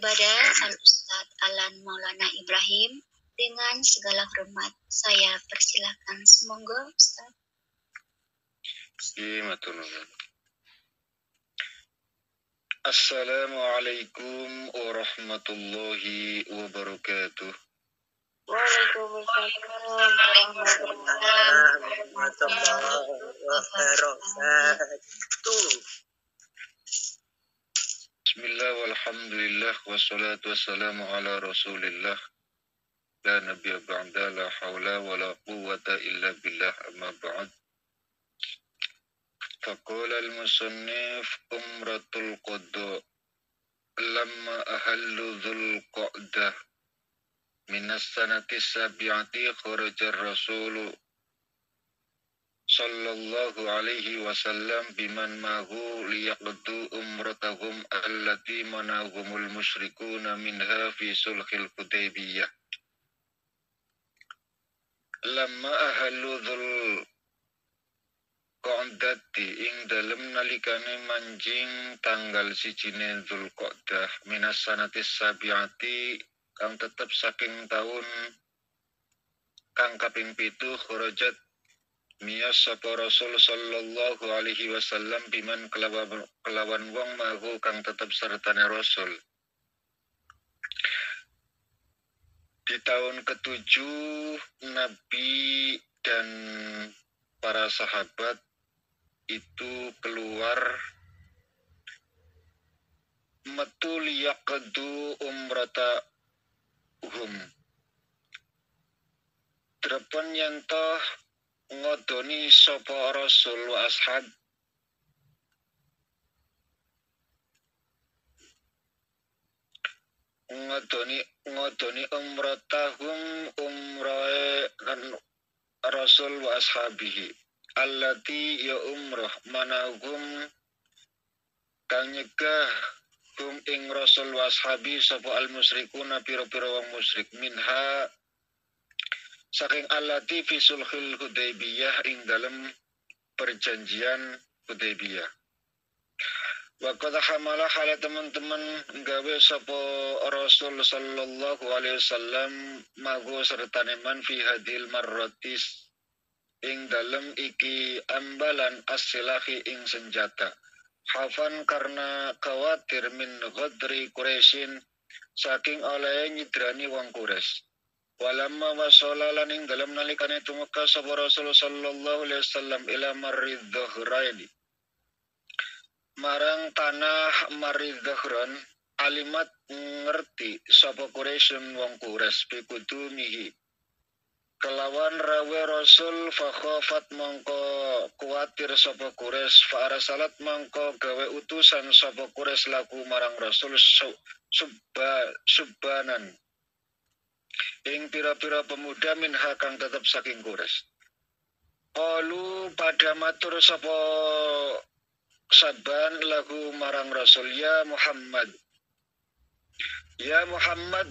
kepada Al-Ustadz Alan Maulana Ibrahim dengan segala hormat saya persilakan. Semoga Ustadz. Assalamualaikum warahmatullahi wabarakatuh. Waalaikumsalam warahmatullahi wabarakatuh. Bismillah walhamdulillah wassalatu wassalamu ala rasulillah la nabiyya ba'da la hawla wa la quwwata illa billah amma ba'd. Faqala al-musannif umratul qada lamma ahallu dhul qa'dah minas sanati sabi'ati kharaja rasulu sallallahu alaihi wasallam biman mahu liyaqdu umratahum allati manahumul musyrikuna minha fi sulhil Hudaybiyah. Lamma ahallu dhul qa'dati ing dalem nalikane manjing tanggal sijine Dzul Qa'dah minas sanatis sabiati kang tetep saking taun kang kaping 7 kharajat miyas sapa Rasul sallallahu alaihi wasallam biman kelawan wong mahu kang tetep sertane Rasul. Di tahun ke-7 Nabi dan para sahabat itu keluar metu liyaqdu umratahum. Drepen yen toh ngodoni sapa Rasul wa ashab ngodoni umratahum umrae Rasul wa ashabihi allati ya umrah manahum kang nyegah hum ing Rasul wa ashabi sapa al musyrikuna pira-pira wong musyrik minha saking allati fi sulhil Hudaybiyah ing dalem perjanjian Hudaybiyah. Wa qad hamala hala teman-teman gawe sapa Rasul sallallahu alaihi wasallam mago sertane man fi hadil marratis ing dalem iki ambalan as-silahi ing senjata. Hafan karena khawatir min ghadri Quraisyin saking oleh nyidrani wong Quraisy. Walamma wasala lan ing dalem nalikane tumeka sapa Rasul sallallahu alaihi wasallam ila Marid Dhahraini marang tanah Marid Dhahran alimat ngerti sapa Quraisyun wong Quraisy bikudumihi kelawan rawe Rasul fakhafat mongko kuatir sapa Quraisy fa arsalat mongko gawe utusan sapa Quraisy laku marang Rasul subbanan ing pira-pira pemuda min hakang tetep saking Quraisy. Qalu pada matur sapa saban lagu marang Rasul ya Muhammad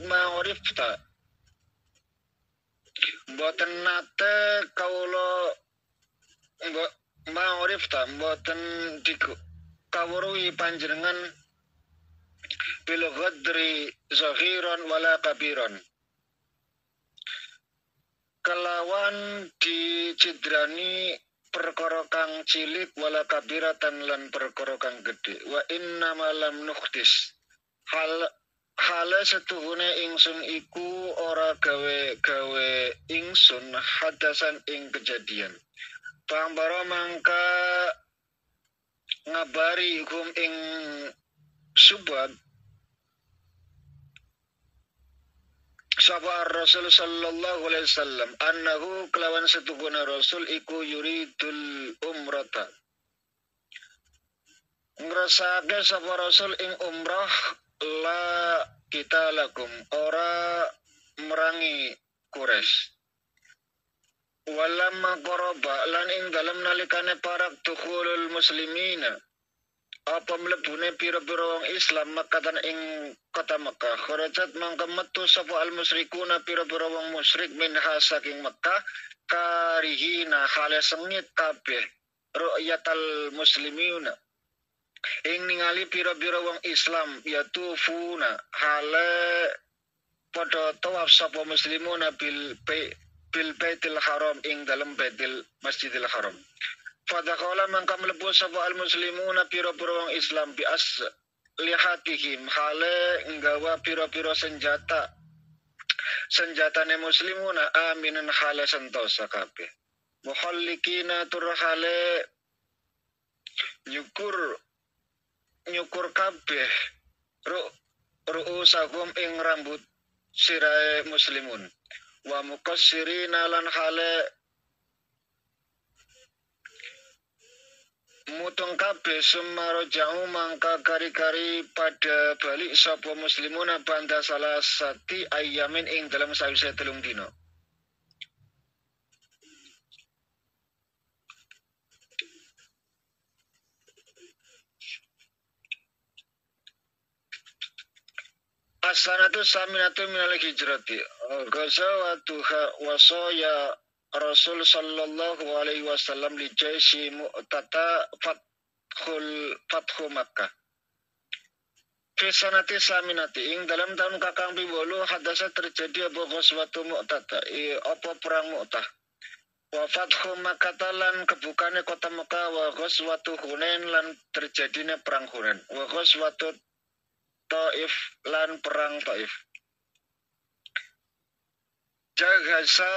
ma urifta mboten nate kaula ma'rifta mboten dikawruhi panjenengan bil ghadri zahiran wala kabiran kelawan dicidrani perkara kang cilik wala kabiratan lan perkara kang gedhe wa inna malam nukhtis hale setuhune ingsun iku ora gawe ingsun hadasan ing kejadian. Pambara mangka ngabari hukum ing subab sapa Rasul sallallahu alaihi wasallam annahu kelawan setuhune Rasul iku yuridul umrata. Ngrasake sapa Rasul ing umrah la kita lakum ora merangi Quraisy. Walamma qoroba lan ing dalam nalikane parak dukhulul muslimina apa mlebune pira-pira wong Islam Makkah ing kota Mekah kharajat mangka metu sapa al musyrikuna pira-pira wong musyrik minha saking Mekah karihina hale sengit kabeh ru'yatal muslimina ing ningali pira-pira wong Islam yatufuna hale padha tawaf sapa muslimuna bil baitil haram ing dalem baitil masjidil haram. Fadakhala mangka mlebu sapa al muslimuna pira-pira wong Islam bi lihatihim hale nggawa pira-pira senjatane muslimuna aminan hale sentosa kabeh. Muhallikina tur hale nyukur kabeh ru'usahum ing rambut sirae muslimun wa muqassirina lan hale mutung kabeh sumaroja'u mangka kari-kari pada balik sapa muslimuna banda salah sati ayamin ing dalam sawise 3 dina. As-sanatu saminatu minal hijrati. Ghazawatuha wasaya Rasul sallallahu alaihi wasallam li jaisi mu'tata fathu Makkah. Fi sanati saminati ing dalam tahun kakang 8 hadasa terjadi apa ghazwatu mu'tata apa perang Mu'tah. Wa fathu Makkah lan kebukane kota Mekah wa ghazwatu Hunain lan terjadine perang Hunain. Wa ghazwatu Taif lan perang Taif. Jahasa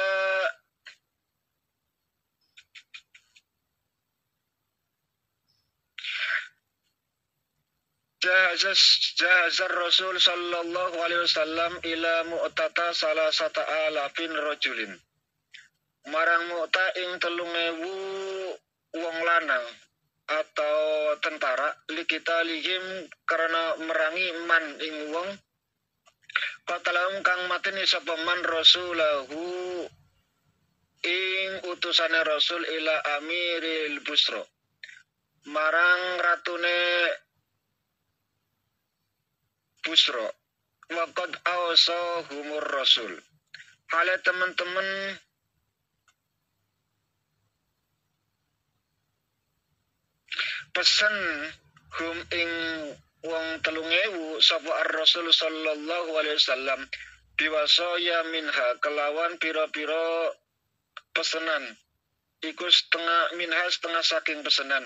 Rasul sallallahu alaihi wasallam ila Mu'tata salasata alafin rajulin. Marang Mu'tah ing 3.000 wong lanang atau tentara likita lihim karena merangi man ing wong qatalahum kang mateni sapa man rasulahu ing utusane Rasul ila Amiril Busra marang ratune Busra waqad awsahumur Rasul hale teman-teman pesen hum ing wong 3.000 sapa ar-Rasul sallallahu alaihi wasallam biwasaya minha kelawan pira-pira pesenan iku setengah saking pesenan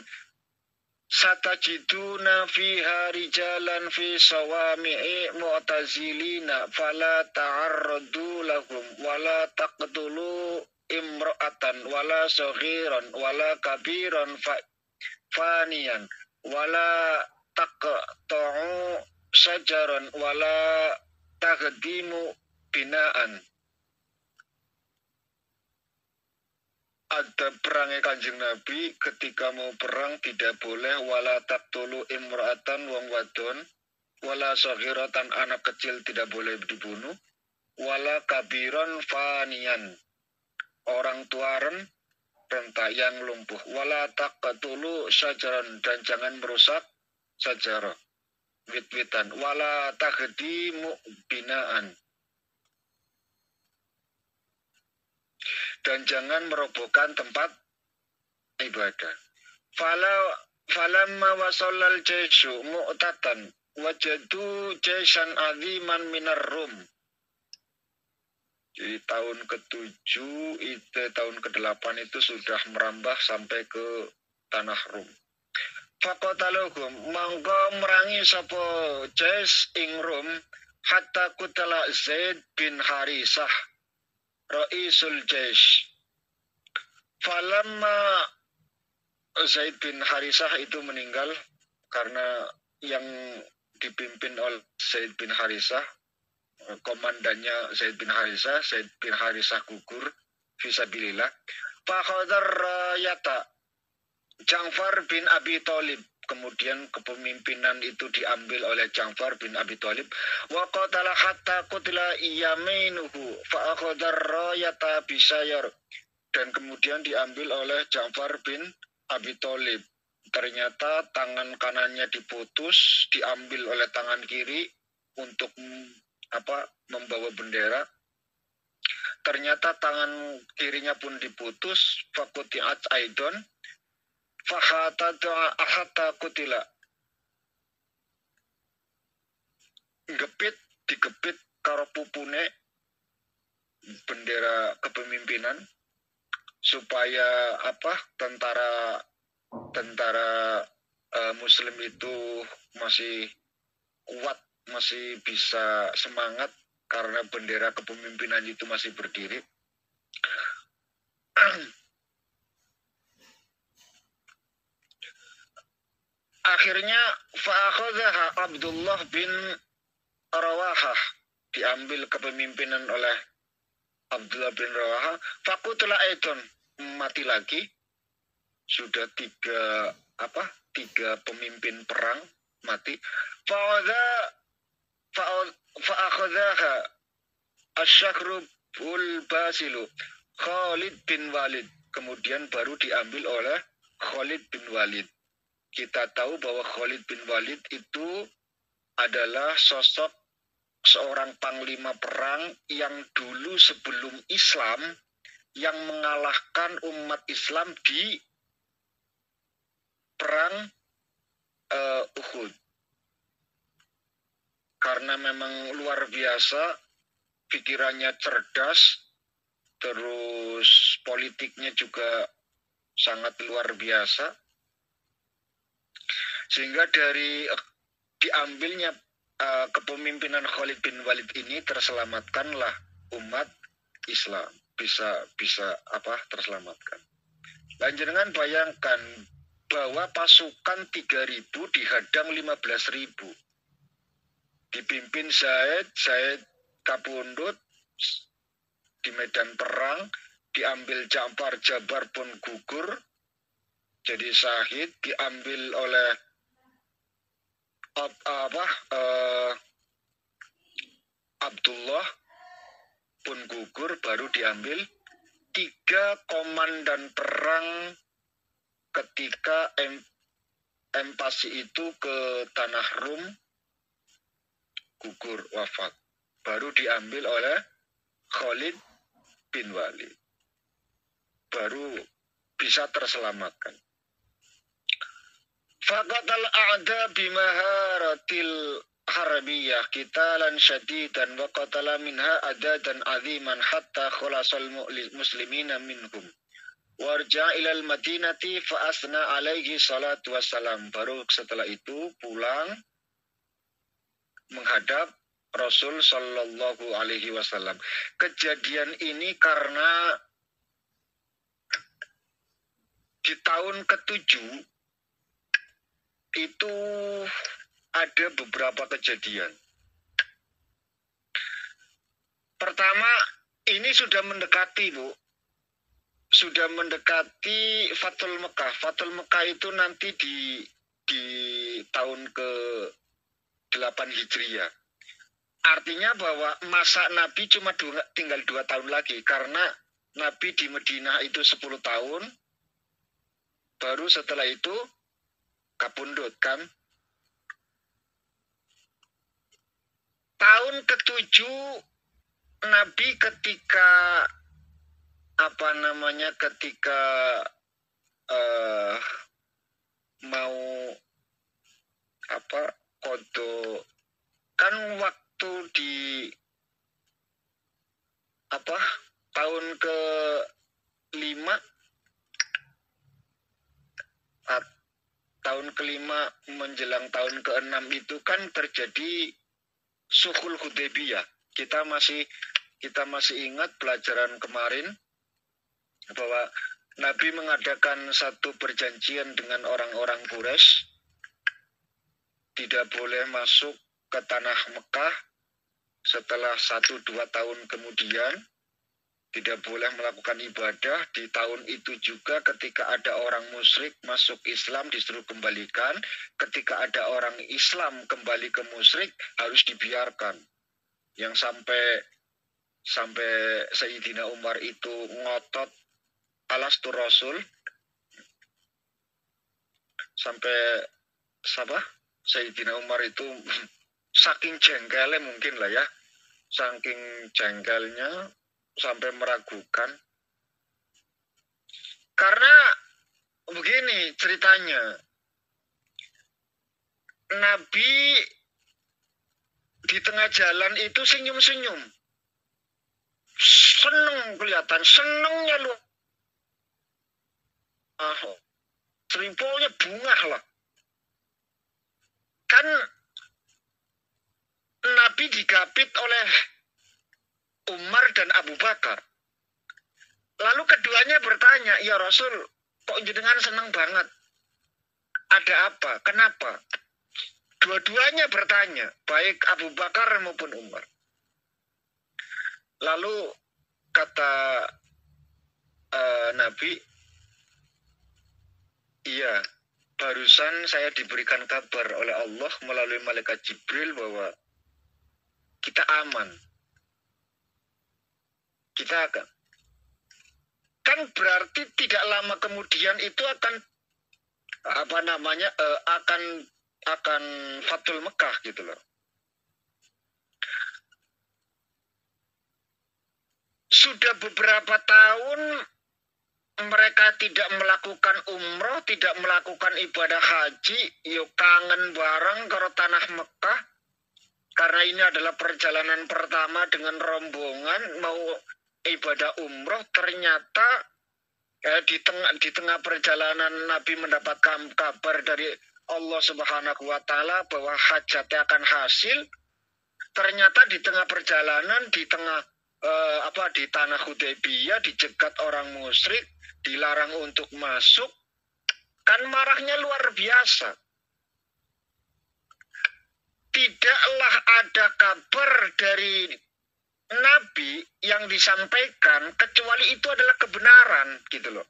satajiduna fiha rijalan fi sawami'i mu'tazilina fala ta'arradu lahum wala taqtulu imra'atan wala saghiran wala kabiran faniyan wala taqta'u sajaran wala taghdimu binaan. Ada perangnya Kanjeng Nabi ketika mau perang tidak boleh wala taqtulu imra'atan wong wadon wala saghiratan anak kecil tidak boleh dibunuh wala kabiran faniyan orang tua renta yang lumpuh wala taqtulu sajaran dan jangan merusak sajarah wit-witan wala taghdimu binaan dan jangan merobohkan tempat ibadah. Falamma wasallal jaishu mu'tatan wajadu jaisan aziman minar Rum. Jadi tahun ke-7 itu tahun ke-8 itu sudah merambah sampai ke tanah Rum. Faqataluhum mangko merangi sapa jais ing Rum hatta kutala Zaid bin Harisah Ra'isul Jaish. Falamma Zaid bin Harisah itu meninggal karena yang dipimpin oleh Zaid bin Harisah, komandannya Zaid bin Harisah gugur fisabilillah. Fakhadar rayata Ja'far bin Abi Thalib. Kemudian kepemimpinan itu diambil oleh Ja'far bin Abi Thalib. Wa qatala hatta qutila yaminuhu fa akhadar rayata bisyayar. Dan kemudian diambil oleh Ja'far bin Abi Thalib. Ternyata tangan kanannya diputus, diambil oleh tangan kiri untuk membawa bendera. Ternyata tangan kirinya pun diputus, faquti'at aidon. Fahata kutila digepit karo pupune bendera kepemimpinan supaya tentara Muslim itu masih kuat, masih bisa semangat karena bendera kepemimpinan itu masih berdiri. Akhirnya fa'akhadhaha Abdullah bin Rawahah, diambil kepemimpinan oleh Abdullah bin Rawahah. Faqutla aiton, mati lagi. Sudah tiga pemimpin perang mati. Fa'akhadhaha Asy-Syahrul Basilu Khalid bin Walid, kemudian baru diambil oleh Khalid bin Walid. Kita tahu bahwa Khalid bin Walid itu adalah sosok seorang panglima perang yang dulu sebelum Islam yang mengalahkan umat Islam di perang Uhud. Karena memang luar biasa, pikirannya cerdas, terus politiknya juga sangat luar biasa. Sehingga dari diambilnya kepemimpinan Khalid bin Walid ini terselamatkanlah umat Islam, bisa terselamatkan. Lanjutkan, bayangkan bahwa pasukan 3.000 dihadang 15.000. Dipimpin Zaid kapundhut di medan perang, diambil Jabar pun gugur jadi syahid, diambil oleh Abdullah pun gugur, baru diambil 3 komandan perang ketika invasi itu ke tanah Rum, gugur, wafat. Baru diambil oleh Khalid bin Walid, baru bisa terselamatkan. Faqatal a'da bimaharatil harbiyah qitalan syadidan wa qatala minha adadan aziman hatta khalasal muslimina minhum warja ilal madinati fa asna alaihi salatu wassalam. Baru setelah itu pulang menghadap Rasul sallallahu alaihi wasallam. Kejadian ini karena di tahun ke-7 itu ada beberapa kejadian. Pertama, ini sudah mendekati, Bu. Sudah mendekati Fathul Mekah. Fathul Mekah itu nanti di tahun ke-8 Hijriah. Artinya bahwa masa Nabi cuma tinggal 2 tahun lagi, karena Nabi di Madinah itu 10 tahun, baru setelah itu kapundhut kan. Tahun ke-7 Nabi ketika ketika mau qadha kan, waktu di tahun ke-5 menjelang tahun ke-6 itu kan terjadi Sulhul Hudaybiyah. Kita masih ingat pelajaran kemarin bahwa Nabi mengadakan satu perjanjian dengan orang-orang Quraisy, tidak boleh masuk ke tanah Mekah setelah 1-2 tahun kemudian, tidak boleh melakukan ibadah. Di tahun itu juga ketika ada orang musyrik masuk Islam disuruh kembalikan, ketika ada orang Islam kembali ke musyrik harus dibiarkan. Yang sampai Sayyidina Umar itu ngotot alastu Rasul, sampai Sayyidina Umar itu saking jengkelnya mungkin lah ya, saking jengkelnya sampai meragukan. Karena begini ceritanya, Nabi di tengah jalan itu senyum-senyum. Seneng kelihatan, senengnya lu. Seripolnya bunga lah. Kan Nabi digapit oleh Umar dan Abu Bakar. Lalu keduanya bertanya, ya Rasul, kok jenengan seneng banget? Ada apa? Kenapa? Dua-duanya bertanya, baik Abu Bakar maupun Umar. Lalu kata Nabi, iya, barusan saya diberikan kabar oleh Allah melalui malaikat Jibril bahwa kita aman. Kita akan. Kan berarti tidak lama kemudian itu akan akan Fathul Mekah gitu loh. Sudah beberapa tahun mereka tidak melakukan umroh, tidak melakukan ibadah haji, yuk kangen bareng ke tanah Mekah. Karena ini adalah perjalanan pertama dengan rombongan mau ibadah umroh, ternyata di tengah perjalanan Nabi mendapatkan kabar dari Allah Subhanahu wa Ta'ala bahwa hajatnya akan hasil. Ternyata di tengah perjalanan, di tanah Hudaybiyah dicegat orang musyrik, dilarang untuk masuk, kan marahnya luar biasa. Tidaklah ada kabar dari Nabi yang disampaikan kecuali itu adalah kebenaran gitu loh.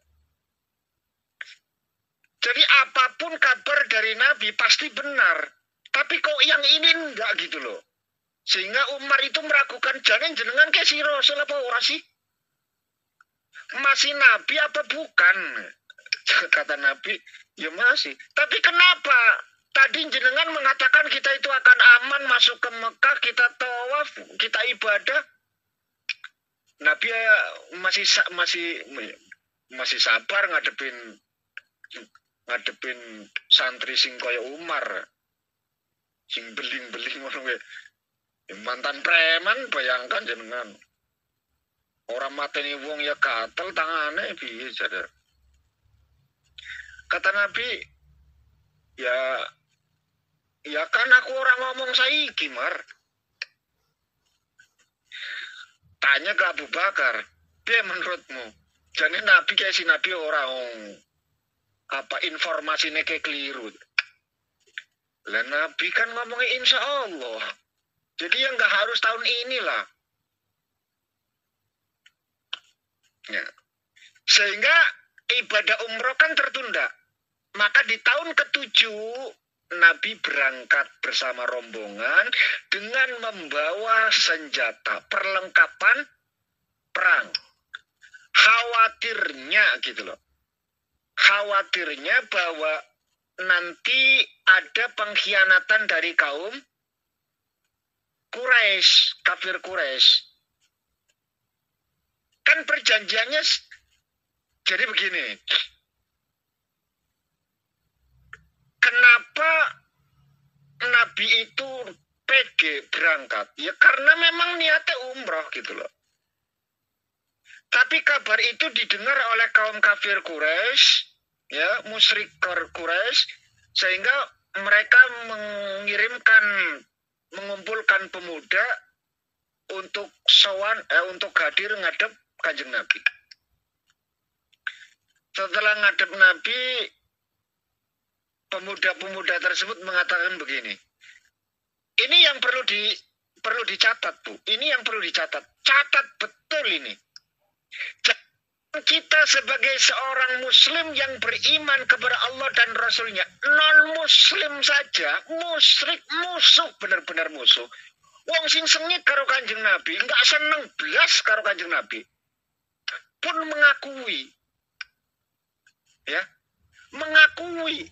Jadi apapun kabar dari Nabi pasti benar. Tapi kok yang ini enggak gitu loh. Sehingga Umar itu meragukan, jenengan kayak si Rasul apa ora sih? Masih Nabi apa bukan? Kata Nabi, ya masih. Tapi kenapa tadi jenengan mengatakan kita itu akan aman masuk ke Mekah, kita tawaf, kita ibadah? Nabi masih sabar ngadepin santri sing kaya Umar, sing beling-beling ngono kuwi. Mantan preman, bayangkan jenengan. Orang mateni wong ya gatel tangane piye jare. Kata Nabi, ya kan aku orang ngomong saiki, Mar. Tanya ke Abu Bakar, piye menurutmu? Jadi Nabi kayak si Nabi orang apa informasinya kayak keliru. Lah Nabi kan ngomongnya insya Allah. Jadi ya nggak harus tahun inilah. Ya. Sehingga ibadah umroh kan tertunda. Maka di tahun ke-7 Nabi berangkat bersama rombongan dengan membawa senjata, perlengkapan perang. Khawatirnya gitu loh. Khawatirnya bahwa nanti ada pengkhianatan dari kaum Quraisy, kafir Quraisy. Kan perjanjiannya jadi begini. Kenapa Nabi itu pede berangkat? Ya karena memang niatnya umroh gitu loh. Tapi kabar itu didengar oleh kaum kafir Quraisy, ya, musyrik Quraisy, sehingga mereka mengumpulkan pemuda untuk untuk hadir ngadep Kanjeng Nabi. Setelah ngadep Nabi, pemuda-pemuda tersebut mengatakan begini. Ini yang perlu dicatat, Bu. Ini yang perlu dicatat. Catat betul ini. Kita sebagai seorang muslim yang beriman kepada Allah dan Rasulnya, non-muslim saja, musyrik, musuh, benar-benar musuh. Wong sing sengit karo Kanjeng Nabi, enggak seneng blas karo Kanjeng Nabi, pun mengakui, ya, mengakui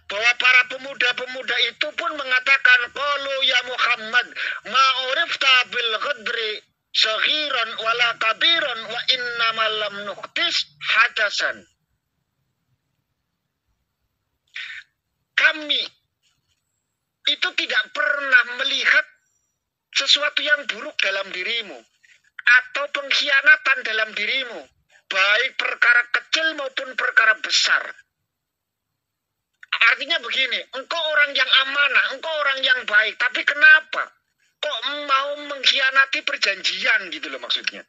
bahwa para pemuda-pemuda itu pun mengatakan, qalu ya Muhammad, ma'urifta bil ghadri saghiran wala kabiran wa innamal lam nuqtis hadasan. Kami itu tidak pernah melihat sesuatu yang buruk dalam dirimu atau pengkhianatan dalam dirimu, baik perkara kecil maupun perkara besar. Artinya begini, engkau orang yang amanah, engkau orang yang baik, tapi kenapa kok mau mengkhianati perjanjian gitu loh maksudnya.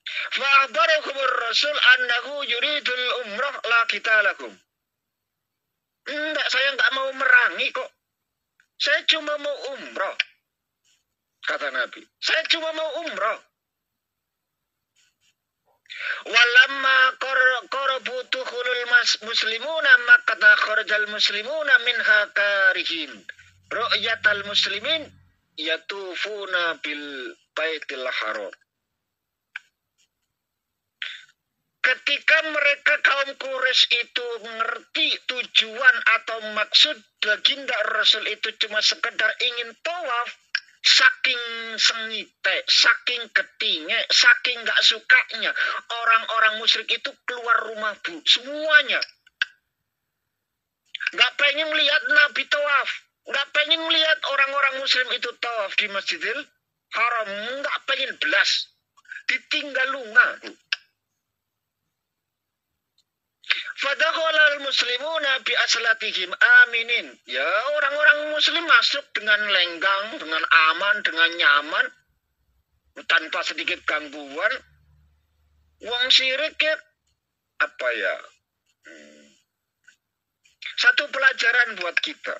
Fa'akhbarakumur Rasul annahu yuridul umrah la qitalakum. Enggak, saya enggak mau merangi kok. Saya cuma mau umrah. Kata Nabi, saya cuma mau umrah. Walamma qarabu tukhulul muslimuna maqata kharajal muslimuna minha karihin. Ru'yatal muslimin yatufuna bil baitil haram. Ketika mereka kaum Quraisy itu mengerti tujuan atau maksud baginda Rasul itu cuma sekedar ingin tawaf, saking sengite, saking ketingnya, saking gak sukanya orang-orang musyrik itu keluar rumah bu, semuanya. Gak pengen lihat Nabi tawaf, gak pengen lihat orang-orang muslim itu tawaf di Masjidil Haram, gak pengen belas, ditinggal lunga bu. Fadakhalal muslimuna bi aslatihim aminin. Ya, orang-orang muslim masuk dengan lenggang, dengan aman, dengan nyaman, tanpa sedikit gangguan. Wong syirik ya, apa ya? Satu pelajaran buat kita.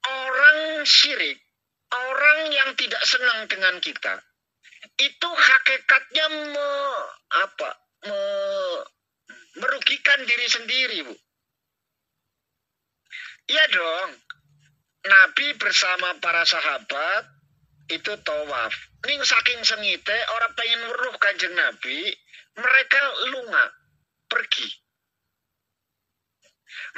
Orang syirik, orang yang tidak senang dengan kita, itu hakikatnya merugikan diri sendiri, Bu. Iya dong. Nabi bersama para sahabat itu tawaf. Ini saking sengite, orang pengen weruh Kanjeng Nabi, mereka lunga, pergi.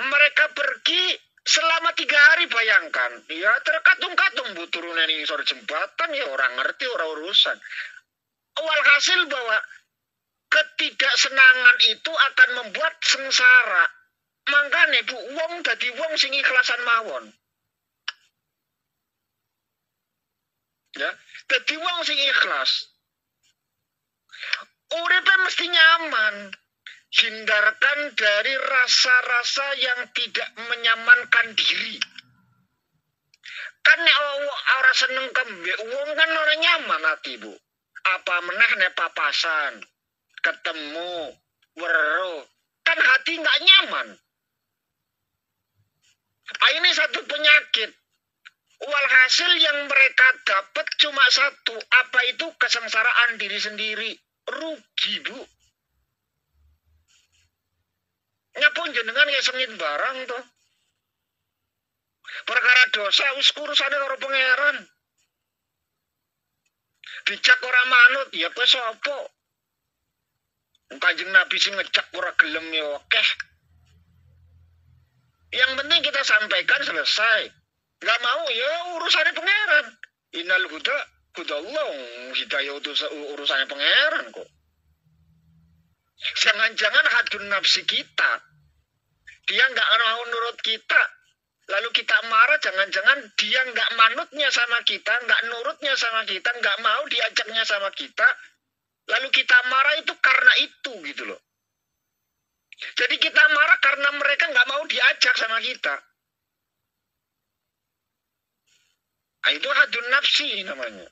Mereka pergi selama 3 hari, bayangkan. Ya terkatung-katung Bu turunan ini sore jembatan, ya orang ngerti, orang urusan. Walhasil bahwa ketidaksenangan itu akan membuat sengsara. Makanya Bu, wong dadi wong sing ikhlasan mawon. Ya, dadi wong sing ikhlas. Uripe mesti nyaman. Hindarkan dari rasa-rasa yang tidak menyamankan diri. Kan nek ora seneng kembek wong kan ora nyaman ati, Bu. Apa meneh nek papasan, ketemu, weruh, kan hati nggak nyaman. Ini satu penyakit. Walhasil yang mereka dapat cuma satu. Apa itu? Kesengsaraan diri sendiri. Rugi, Bu. Nyapun jenengan ya sengit barang tuh. Perkara dosa wis urusane karo pangeran. Dicak ora manut, ya kowe sapa? Kanjeng Nabi sing ngecak ora gelem ya akeh. Yang penting kita sampaikan selesai. Gak mau ya urusannya pangeran. Innal huda hudallah, hidayah itu urusannya pangeran kok. Jangan-jangan hadun nafsi kita. Dia nggak mau nurut kita. Lalu kita marah, jangan-jangan dia nggak manutnya sama kita, nggak nurutnya sama kita, nggak mau diajaknya sama kita. Lalu kita marah itu karena itu gitu loh. Jadi kita marah karena mereka nggak mau diajak sama kita. Nah, itu hadun nafsi namanya.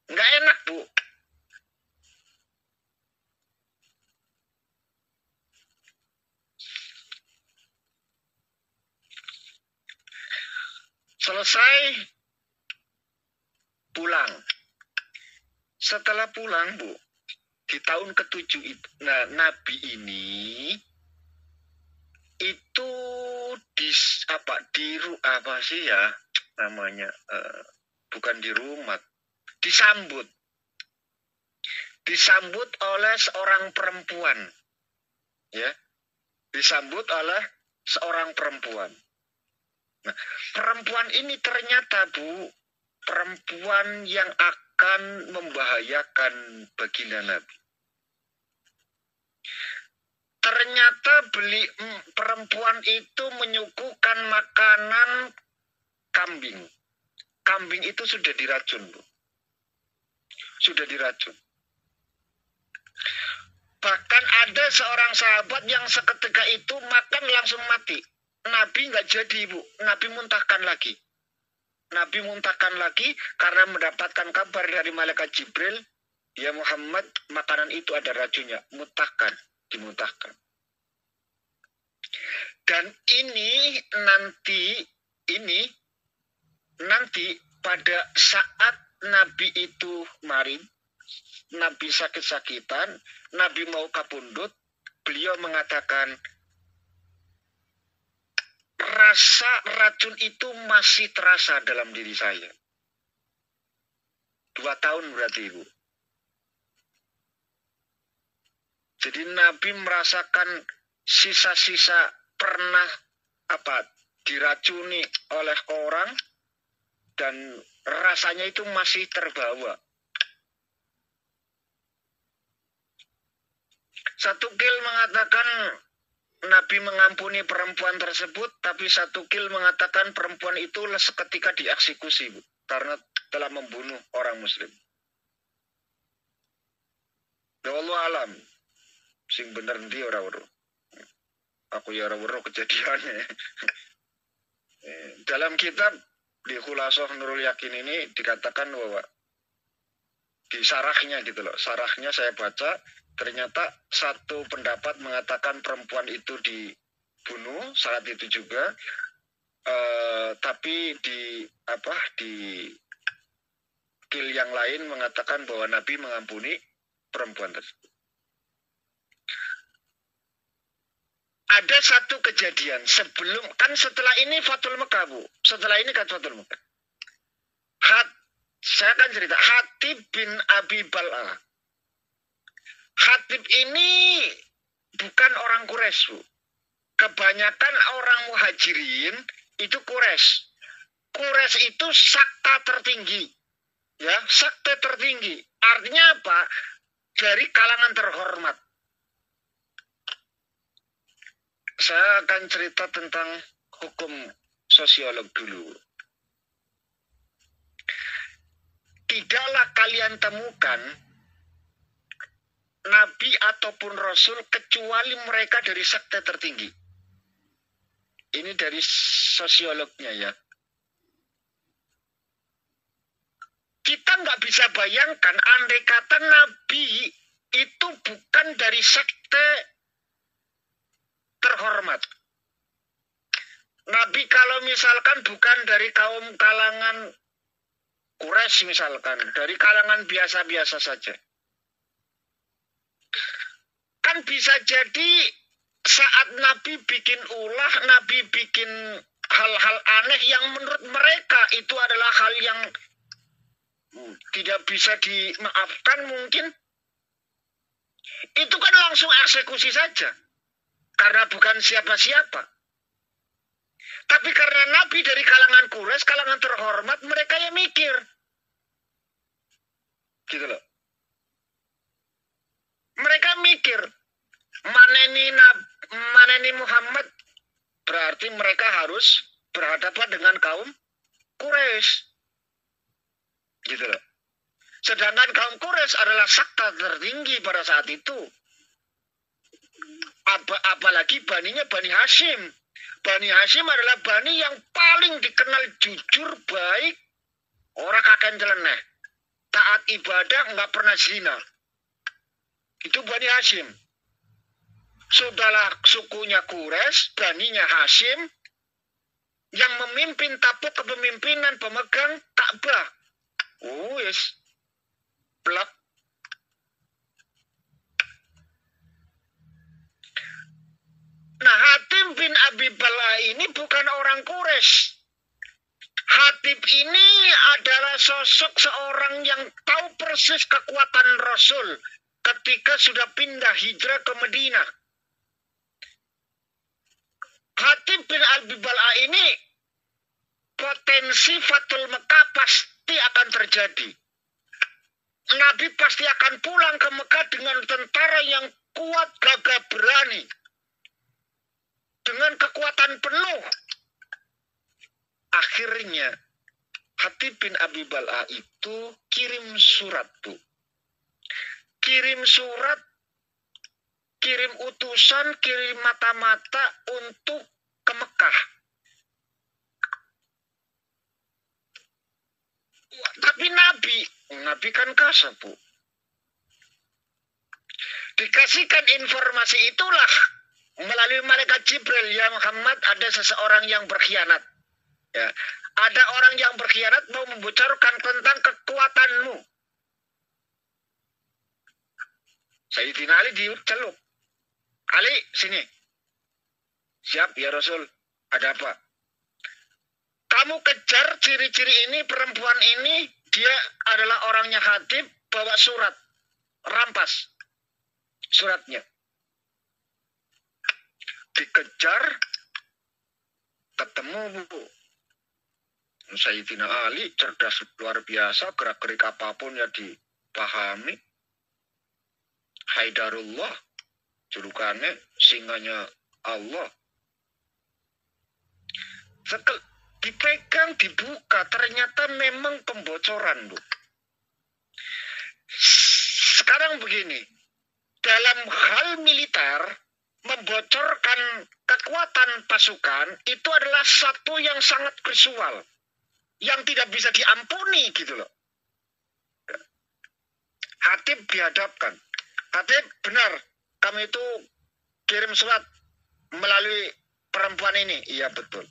Nggak enak, Bu. Selesai, pulang. Setelah pulang, Bu, di tahun ke-7 itu, nah, Nabi ini itu bukan di rumah, disambut oleh seorang perempuan, ya, disambut oleh seorang perempuan. Nah, perempuan ini ternyata, Bu, perempuan yang akan membahayakan baginda Nabi. ternyata perempuan itu menyuguhkan makanan kambing. Kambing itu sudah diracun, Bu. Sudah diracun. Bahkan ada seorang sahabat yang seketika itu makan langsung mati. Nabi nggak jadi, Bu. Nabi muntahkan lagi. Nabi muntahkan lagi karena mendapatkan kabar dari malaikat Jibril, ya Muhammad, makanan itu ada racunnya. Muntahkan, dimuntahkan. Dan ini nanti pada saat Nabi itu maring, Nabi sakit-sakitan, Nabi mau kapundut, beliau mengatakan, rasa racun itu masih terasa dalam diri saya. 2 tahun berarti, Ibu. Jadi Nabi merasakan sisa-sisa pernah diracuni oleh orang dan rasanya itu masih terbawa. Satu kil mengatakan Nabi mengampuni perempuan tersebut, tapi satu kil mengatakan perempuan itu seketika dieksekusi, Bu, karena telah membunuh orang muslim. Ya Allah alam, sing bener ndi ora weruh. Aku ya ora weruh kejadiannya. Dalam kitab di Khulasah Nurul Yakin ini dikatakan bahwa di sarahnya gitu loh, sarahnya saya baca, ternyata satu pendapat mengatakan perempuan itu dibunuh saat itu juga, tapi di kil yang lain mengatakan bahwa Nabi mengampuni perempuan tersebut. Ada satu kejadian sebelum, kan setelah ini Fathul Mekah, Bu. Setelah ini kan Fathul Mekah. Saya akan cerita Hatib bin Abi Bal'ah. Hatib ini bukan orang Quraisy, Bu. Kebanyakan orang Muhajirin itu Quraisy. Quraisy itu sakta tertinggi. Ya, sakta tertinggi. Artinya apa? Dari kalangan terhormat. Saya akan cerita tentang hukum sosiolog dulu. Tidaklah kalian temukan Nabi ataupun Rasul kecuali mereka dari sekte tertinggi. Ini dari sosiolognya ya. Kita nggak bisa bayangkan andai kata Nabi itu bukan dari sekte terhormat. Nabi kalau misalkan bukan dari kalangan Quraisy misalkan, dari kalangan biasa-biasa saja. Kan bisa jadi saat Nabi bikin ulah, Nabi bikin hal-hal aneh yang menurut mereka itu adalah hal yang tidak bisa dimaafkan mungkin. Itu kan langsung eksekusi saja. Karena bukan siapa-siapa. Tapi karena Nabi dari kalangan Quraisy, kalangan terhormat, mereka yang mikir. Gitu loh. Mereka mikir, maneni Muhammad, berarti mereka harus berhadapan dengan kaum Quraisy. Gitu loh. Sedangkan kaum Quraisy adalah sakta tertinggi pada saat itu. Apalagi baninya Bani Hashim. Bani Hashim adalah bani yang paling dikenal jujur, baik, orang kakek celeneh, taat ibadah, nggak pernah zina. Itu Bani Hashim. Sudahlah sukunya Quraisy, baninya Hashim, yang memimpin tapu kepemimpinan pemegang Ka'bah. Wis, plak. Nah, Hatib bin Abi Bal'ah ini bukan orang Quraisy. Hatib ini adalah sosok seorang yang tahu persis kekuatan Rasul ketika sudah pindah hijrah ke Madinah. Hatib bin Abi Bal'ah ini potensi Fathul Mekah pasti akan terjadi. Nabi pasti akan pulang ke Mekah dengan tentara yang kuat gagah berani dengan kekuatan penuh. Akhirnya Hatib bin Abi Bal'a itu kirim surat tuh. Kirim surat, kirim utusan, kirim mata-mata untuk ke Mekah. Tapi Nabi kan kasar, Bu. Dikasihkan informasi itulah melalui malaikat Jibril, ya Muhammad, ada seseorang yang berkhianat. Ya, ada orang yang berkhianat mau membocorkan tentang kekuatanmu. Sayyidina Ali dicelup. Ali, sini. Siap ya Rasul. Ada apa? Kamu kejar ciri-ciri ini, perempuan ini, dia adalah orangnya Hatib, bawa surat. Rampas suratnya. Dikejar, ketemu, Bu. Sayyidina Ali cerdas luar biasa, gerak-gerik apapun ya dipahami. Haidarullah, julukannya singanya Allah. Dipegang, dibuka, ternyata memang pembocoran, Bu. Sekarang begini, dalam hal militer, membocorkan kekuatan pasukan itu adalah satu yang sangat visual, yang tidak bisa diampuni gitu loh. Hatib dihadapkan. Hatib, benar, kamu itu kirim surat melalui perempuan ini. Iya, betul.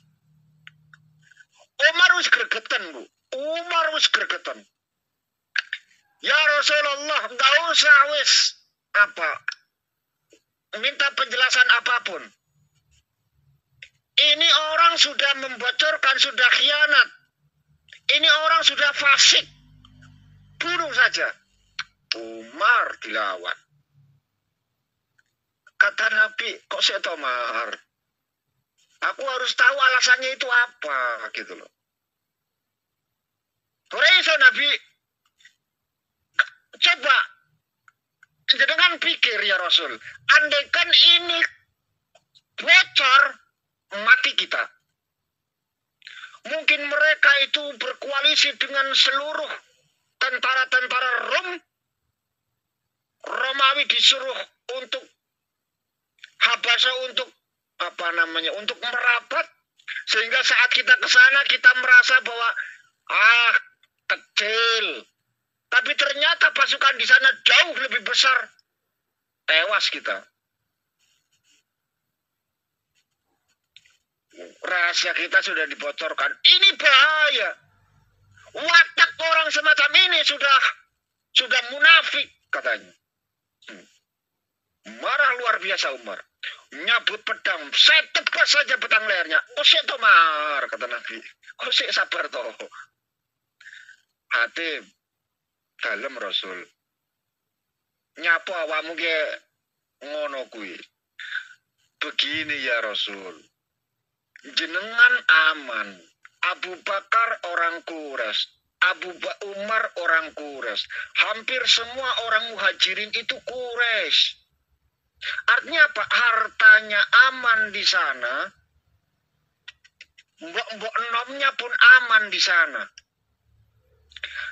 Umar wis gregetan, Bu. Umar wis gregetan. Ya Rasulullah, enggak usah wis minta penjelasan apapun. Ini orang sudah membocorkan, sudah khianat. Ini orang sudah fasik. Bunuh saja. Umar dilawan. Kata Nabi, kok saya tahu Umar? Aku harus tahu alasannya itu apa, gitu loh. Koreso Nabi, coba dengan pikir ya Rasul, andaikan ini bocor, mati kita. Mungkin mereka itu berkoalisi dengan seluruh tentara-tentara Romawi, disuruh untuk Habasa, untuk untuk merapat, sehingga saat kita ke sana kita merasa bahwa kecil, tapi ternyata pasukan di sana jauh lebih besar, tewas kita. Rahasia kita sudah dibocorkan. Ini bahaya. Watak orang semacam ini sudah munafik katanya. Marah luar biasa Umar. Nyabut pedang, saya tebas saja pedang lehernya. Kosek Tomar, kata Nabi. Kosek sabar toh. Hatib, dalam Rasul. Nyapa awakmu ge ngono kuwi. Begini ya Rasul. Jenengan aman. Abu Bakar orang Quraisy. Umar orang Quraisy. Hampir semua orang muhajirin itu Quraisy. Artinya apa? Hartanya aman di sana. Mbok-mbok enomnya pun aman di sana.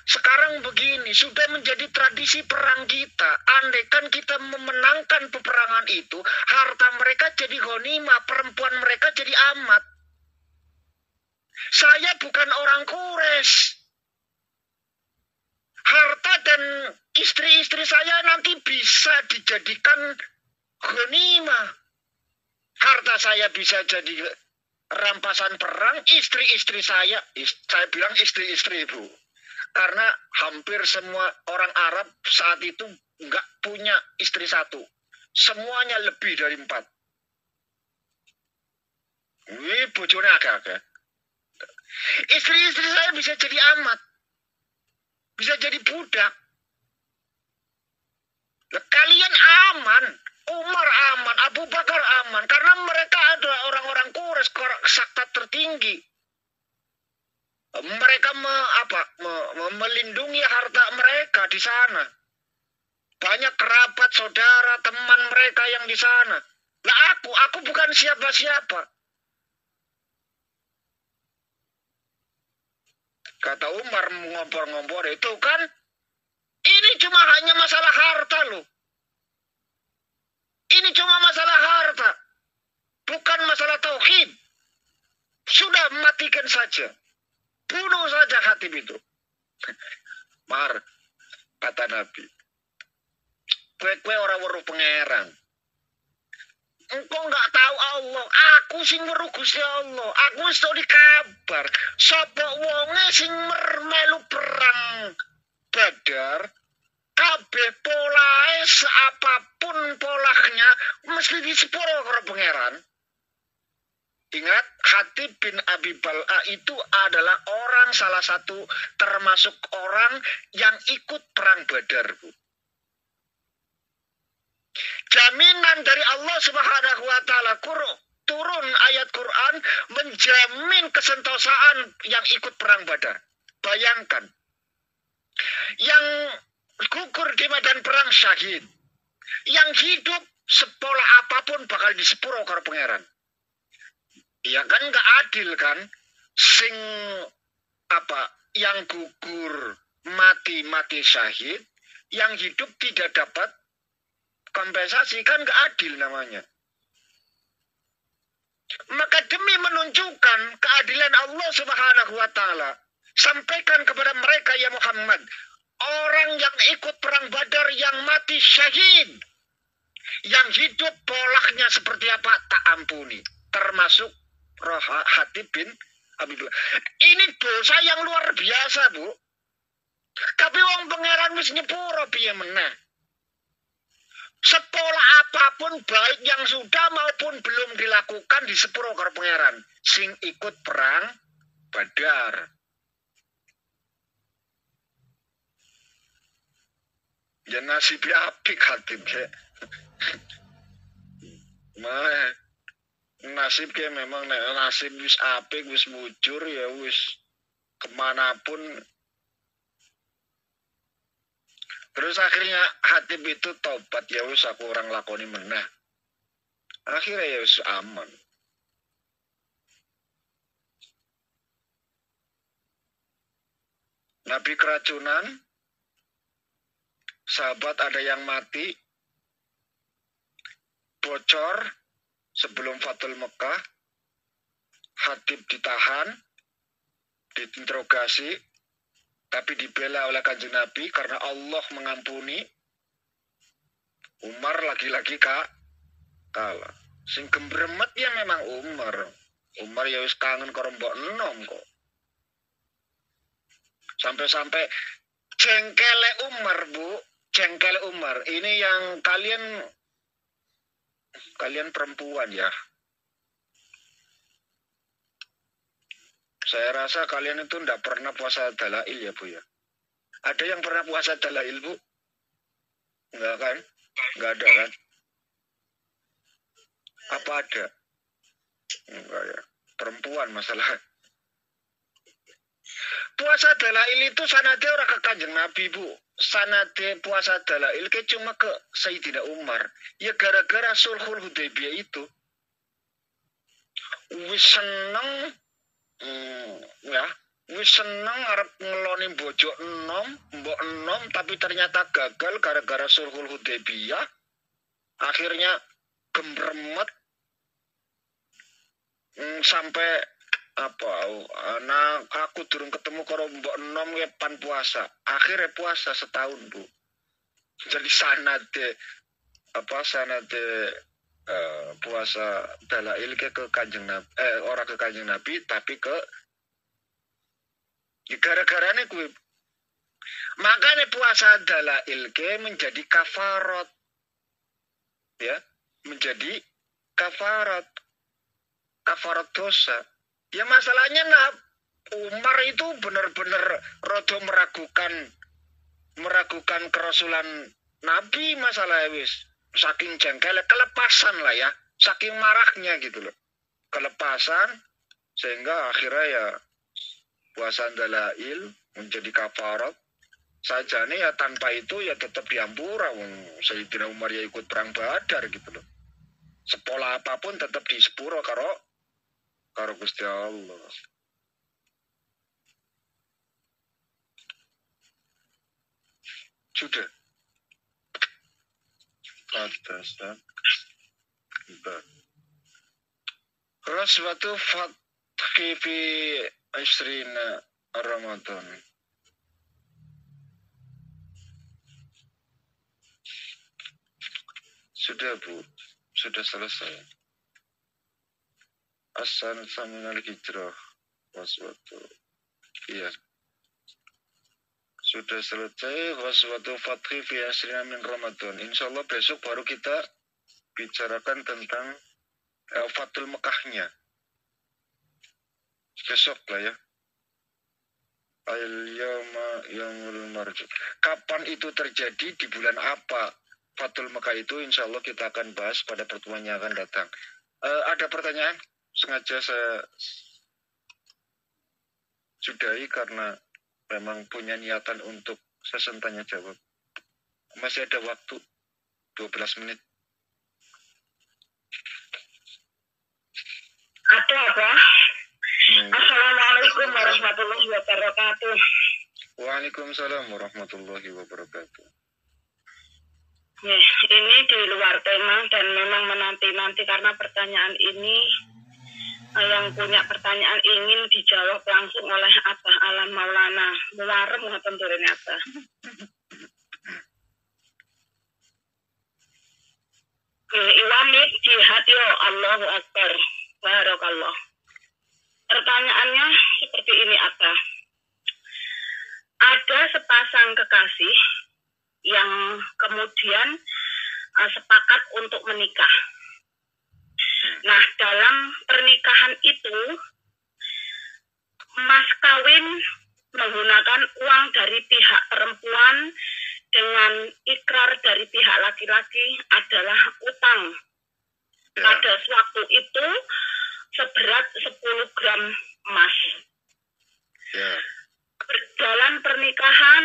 Sekarang begini, sudah menjadi tradisi perang kita. Andaikan kita memenangkan peperangan itu, harta mereka jadi ghanimah, perempuan mereka jadi amat. Saya bukan orang Quraisy. Harta dan istri-istri saya nanti bisa dijadikan ghanimah. Harta saya bisa jadi rampasan perang, istri-istri saya bilang istri-istri Bu. Karena hampir semua orang Arab saat itu nggak punya istri satu. Semuanya lebih dari 4. Wih, bojone agak-agak. Istri-istri saya bisa jadi amat. Bisa jadi budak. Kalian aman. Umar aman, Abu Bakar aman, karena mereka adalah orang-orang Quraisy, sakta tertinggi. Mereka melindungi harta mereka di sana. banyak kerabat, saudara, teman mereka yang di sana. Lah aku bukan siapa-siapa. Kata Umar ngompor-ngompor itu kan, ini cuma hanya masalah harta loh. Ini cuma masalah harta. Bukan masalah tauhid. Sudah matikan saja. Bunuh saja Hatib itu. Mar, kata Nabi. Kue orang weruh pangeran. Engkau nggak tahu Allah. Aku sing weruh Gusti Allah. Aku wis tau dikabar. Sapa wonge sing melu perang Badar, kabeh polahe apapun polahnya mesti disepuro karo pangeran. Ingat, Hatib bin Abi Bal'a itu adalah salah satu termasuk orang yang ikut perang Badar, Bu. Jaminan dari Allah Subhanahu wa taala turun ayat Quran menjamin kesentosaan yang ikut perang Badar. Bayangkan, yang gugur di medan perang syahid, yang hidup sepola apapun bakal disepuro karo pangeran. Ya kan nggak adil kan, sing yang gugur mati syahid, yang hidup tidak dapat kompensasi, kan nggak adil namanya. Maka demi menunjukkan keadilan Allah Subhanahu wa taala, sampaikan kepada mereka ya Muhammad, orang yang ikut perang Badar yang mati syahid, yang hidup polahnya seperti apa tak ampuni, termasuk Hatib bin Abi Bal'a. Ini dosa yang luar biasa, Bu. Tapi wong pangeran wis nyepuro piye meneh. Sepola apapun baik yang sudah maupun belum dilakukan di sepuro karo pangeran sing ikut perang Badar. Ya nasib apik Hatib ke. Nasib ke memang nasib wis apik, wis mujur ya wis kemanapun. Terus akhirnya Hatib itu tobat, ya wis aku orang lakoni meneh. Akhirnya ya wis aman. Nabi keracunan, sahabat ada yang mati, bocor sebelum Fathul Mekah, Hatib ditahan, diinterogasi, tapi dibela oleh Kanjeng Nabi karena Allah mengampuni. Umar lagi-lagi kalah. Sing gembremet ya memang Umar. Umar ya wis kangen karo mbok enom kok. Sampai-sampai jengkele Umar, Bu. Jengkele Umar. Ini yang kalian perempuan ya. Saya rasa kalian itu ndak pernah puasa dalail ya, Bu ya. Ada yang pernah puasa dalail, Bu? Enggak kan? Enggak ada kan? Apa ada? Enggak ya. Perempuan masalah. Puasa dalail itu sanade ora ke Kanjeng Nabi, Bu. Sanade puasa dalail ke cuma ke Sayyidina Umar. Ya gara-gara Sulhul Hudaybiyah itu. Wis seneng wis seneng arep ngeloni bojo mbok enom tapi ternyata gagal gara-gara Sulhul Hudaybiyah. Akhirnya gembremet sampai aku durung ketemu karo mbok enom ya pan puasa. Akhirnya puasa setahun, Bu. Jadi sanade puasa dalail ke Kanjeng Nabi, ora ke Kanjeng Nabi tapi ke gara-garane kuwi. Makanya puasa dalail ke menjadi kafarat. Ya, menjadi kafarat dosa. Ya masalahnya Umar itu benar-benar rada meragukan kerasulan Nabi, masalah wis. Saking jengkel, kelepasan lah ya, saking marahnya gitu loh, kelepasan sehingga akhirnya ya puasa dalail menjadi kafarat Sajane ya tanpa itu ya tetap diampura. Sayyidina Umar ya ikut perang Badar gitu loh. Sepola apapun tetap di sepuro karo Gusti Allah. Sudah. Atas dan Raswatu fathi fi ashrina Ramadan. Sudah Bu, sudah selesai. Asal saminal hijrah waswatu. Iya. Sudah selesai waswatu fathi fi asrina min Ramadan. Insyaallah besok baru kita bicarakan tentang Fathul Mekahnya. Besok lah ya. Al-yawma yaumul marju. Kapan itu terjadi, di bulan apa Fathul Mekah itu, insyaallah kita akan bahas pada pertemuan yang akan datang. Ada pertanyaan? Sengaja saya sudahi karena memang punya niatan untuk sesi tanya jawab. Masih ada waktu 12 menit. Ada apa? Assalamualaikum warahmatullahi wabarakatuh. Waalaikumsalam warahmatullahi wabarakatuh. Ini di luar tema dan memang menanti-nanti karena pertanyaan ini yang punya pertanyaan ingin dijawab langsung oleh Abah Alan Maulana. Mularem ngoten turune Abah. Iwamit jihad yo Allahu Akbar. Barakallah. Pertanyaannya seperti ini Abah. Ada sepasang kekasih yang kemudian sepakat untuk menikah. Nah, dalam pernikahan itu, mas kawin menggunakan uang dari pihak perempuan dengan ikrar dari pihak laki-laki adalah utang. Ya. Pada waktu itu seberat 10 gram emas. Ya. Berjalan pernikahan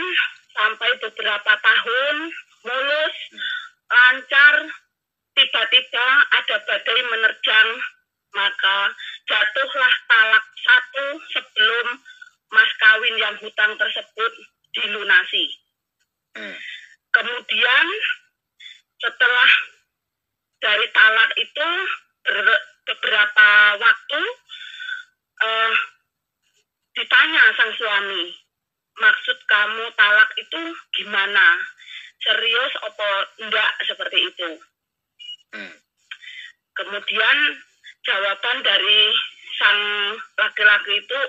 sampai beberapa tahun, mulus, lancar, tiba-tiba ada badai menerjang, maka jatuhlah talak 1 sebelum mas kawin yang hutang tersebut dilunasi. Kemudian setelah dari talak itu beberapa waktu ditanya sang suami, maksud kamu talak itu gimana? Serius atau enggak seperti itu? Kemudian jawaban dari sang laki-laki itu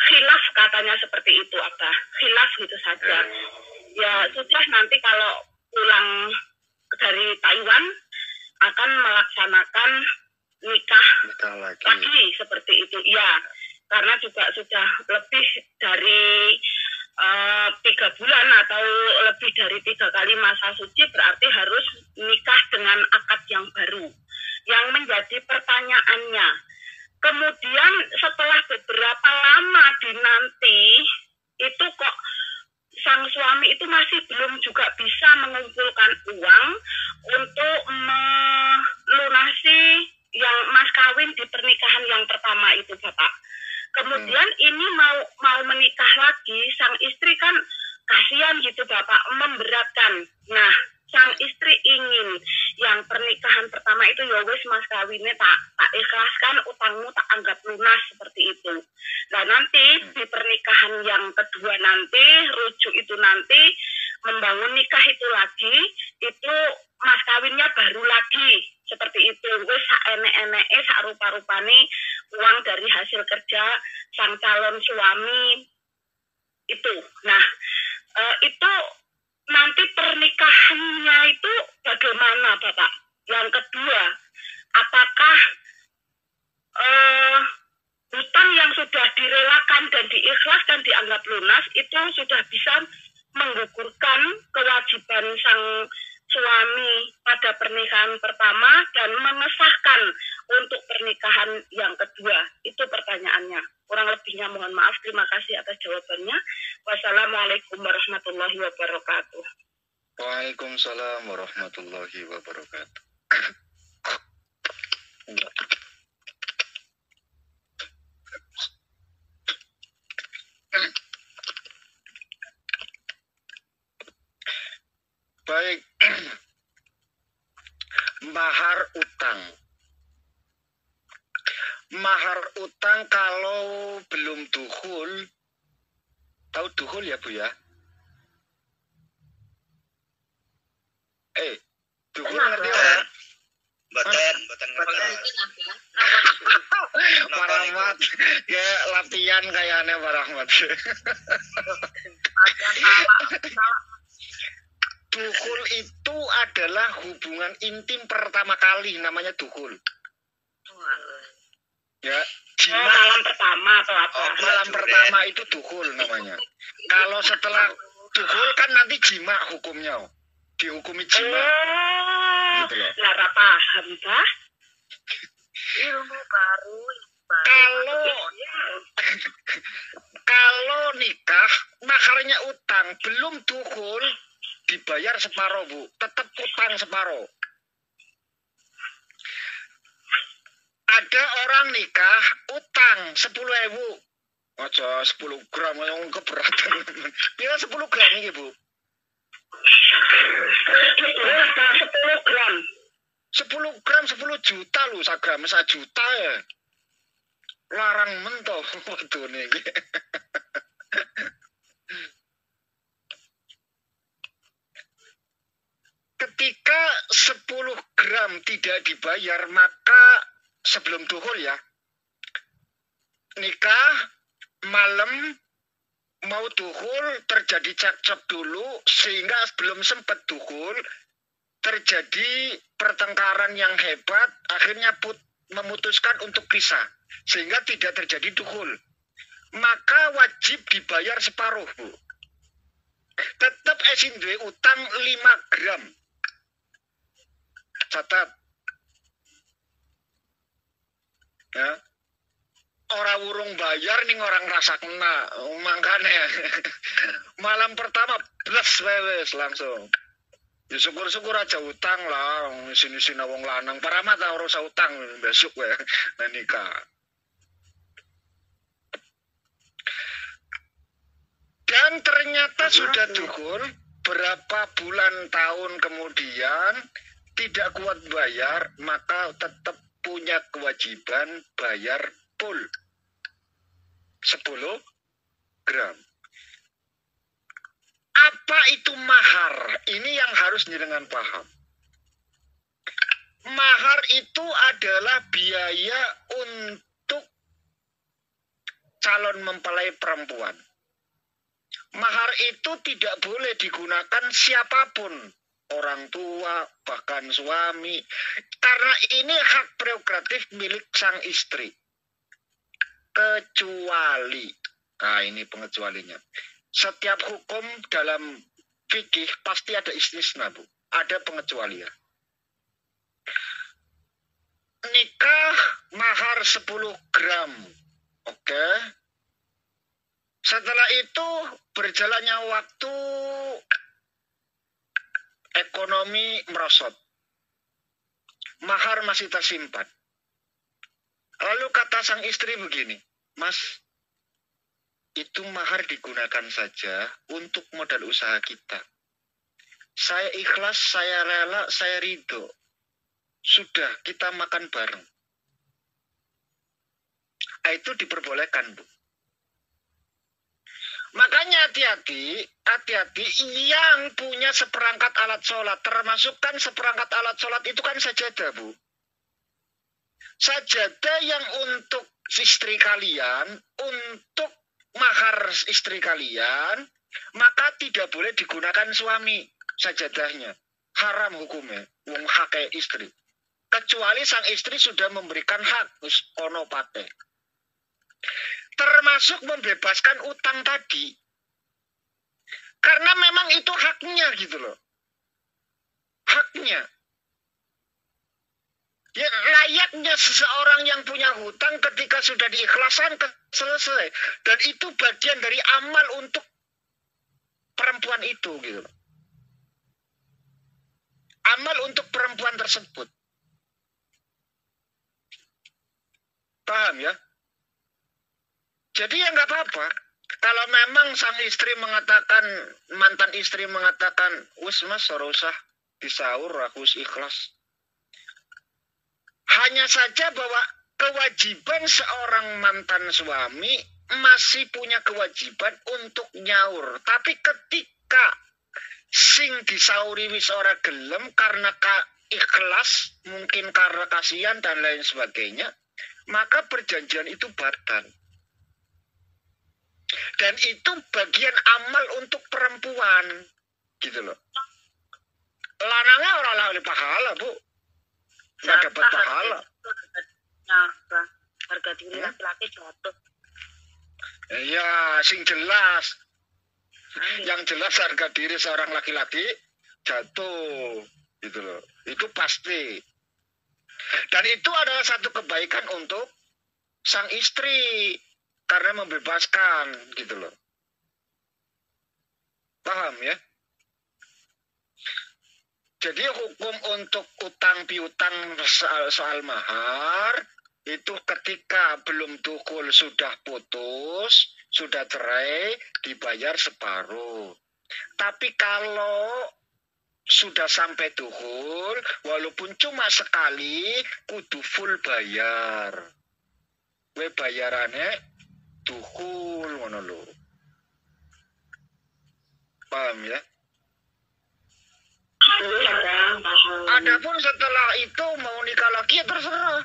khilaf, katanya seperti itu Abah. Khilaf gitu saja. Ya sudah, nanti kalau pulang dari Taiwan akan melaksanakan nikah lagi seperti itu. Ya, karena juga sudah lebih dari 3 bulan atau lebih dari 3 kali masa suci, berarti harus nikah dengan akad yang baru. Yang menjadi pertanyaannya, kemudian setelah beberapa lama dinanti, itu kok sang suami itu masih belum juga bisa mengumpulkan uang untuk melunasi yang mas kawin di pernikahan yang pertama itu, Bapak. Kemudian ini mau menikah lagi, sang istri kan kasihan gitu Bapak, memberatkan. Nah, sang istri ingin yang pernikahan pertama itu ya wis mas kawinnya tak ikhlaskan, utangmu tak anggap lunas seperti itu. Nah, nanti di pernikahan yang kedua nanti, rujuk itu nanti, membangun nikah itu lagi, itu mas kawinnya baru lagi seperti itu. Wis sak enek-eneke, sak rupa-rupane uang dari hasil kerja sang calon suami itu. Nah, itu nanti pernikahannya itu bagaimana Bapak? Yang kedua, apakah hutang yang sudah direlakan dan diikhlaskan dianggap lunas itu sudah bisa menggugurkan kewajiban sang suami pada pernikahan pertama dan mengesahkan untuk pernikahan yang kedua? Itu pertanyaannya. Kurang lebihnya mohon maaf. Terima kasih atas jawabannya. Wassalamualaikum warahmatullahi wabarakatuh. Waalaikumsalam warahmatullahi wabarakatuh. Baik, mahar utang. Mahar utang kalau belum dukhul, tahu dukhul ya Bu ya? Dukhul ngerti ya? Boten Pak Rahmat, ya latihan kayaknya Pak Rahmat. Dukhul itu adalah hubungan intim pertama kali, namanya dukhul. Ya, Malam pertama atau apa? malam pertama itu dukhul namanya. Kalau setelah dukhul kan nanti jima hukumnya, dihukumi jima. Gitu loh. Lara paham, Pak. ilmu baru. Kalau nikah maharnya utang, belum dukhul dibayar separuh Bu, tetap utang separuh. Ada orang nikah utang 10.000, aja 10 gram yang keberatan. Bila 10 gram ini Bu? 10 gram. 10 gram 10 juta loh, sagram 1 juta ya. Larang mentoh waktu ini. Ketika 10 gram tidak dibayar, maka sebelum dukhul ya, nikah malam mau dukhul terjadi cekcok dulu, sehingga belum sempat dukhul terjadi pertengkaran yang hebat, akhirnya memutuskan untuk pisah, sehingga tidak terjadi dukhul. Maka wajib dibayar separuh Bu. Tetap esin duwe utang 5 gram. Catat. Ya. Orang urung bayar nih orang rasa kena, makanya malam pertama plus wewes langsung. Ya syukur-syukur aja utang lah, sini-sini wong lanang. Para mata orang usah utang besok ya, nikah. Dan ternyata sudah dukhul, berapa bulan tahun kemudian tidak kuat bayar, maka tetap punya kewajiban bayar full 10 gram. Apa itu mahar? Ini yang harus jenengan paham. Mahar itu adalah biaya untuk calon mempelai perempuan. Mahar itu tidak boleh digunakan siapapun, orang tua, bahkan suami, karena ini hak prerogatif milik sang istri. Kecuali, nah ini pengecualinya. Setiap hukum dalam fikih pasti ada istisna Bu, ada pengecualian. Nikah mahar 10 gram, oke. Setelah itu berjalannya waktu, ekonomi merosot, mahar masih tersimpan. Lalu kata sang istri begini, Mas, itu mahar digunakan saja untuk modal usaha kita. Saya ikhlas, saya rela, saya ridho. Sudah, kita makan bareng. Itu diperbolehkan Bu. Makanya hati-hati yang punya seperangkat alat sholat, termasuk kan seperangkat alat sholat itu kan sajadah Bu. Sajadah yang untuk istri kalian, untuk mahar istri kalian, maka tidak boleh digunakan suami sajadahnya. Haram hukumnya, wong hak istri. Kecuali sang istri sudah memberikan hak, kono pakai. Termasuk membebaskan utang tadi. Karena memang itu haknya gitu loh. Haknya. Ya, layaknya seseorang yang punya hutang ketika sudah diikhlaskan selesai. Dan itu bagian dari amal untuk perempuan itu gitu. Amal untuk perempuan tersebut. Paham ya? Jadi ya nggak apa-apa. Kalau memang sang istri mengatakan, mantan istri mengatakan, wis mas, ora usah disaur, aku ikhlas. Hanya saja bahwa kewajiban seorang mantan suami masih punya kewajiban untuk nyaur. Tapi ketika sing disauri wis ora gelem karena ikhlas, mungkin karena kasihan dan lain sebagainya, maka perjanjian itu batal. Dan itu bagian amal untuk perempuan, gitu loh. Lanangnya orang oleh pahala, Bu. Nggak dapat pahala. Harga diri laki-laki jatuh. Ya, sing jelas. Yang jelas harga diri seorang laki-laki jatuh, gitu loh. Itu pasti. Dan itu adalah satu kebaikan untuk sang istri karena membebaskan, gitu loh. Paham ya? Jadi hukum untuk utang piutang soal mahar itu ketika belum dukul sudah putus, sudah cerai, dibayar separuh. Tapi kalau sudah sampai dukul, walaupun cuma sekali, kudu full bayar. We bayarannya dukul, ngono lho. Paham ya? Adapun setelah itu mau nikah lagi ya terserah.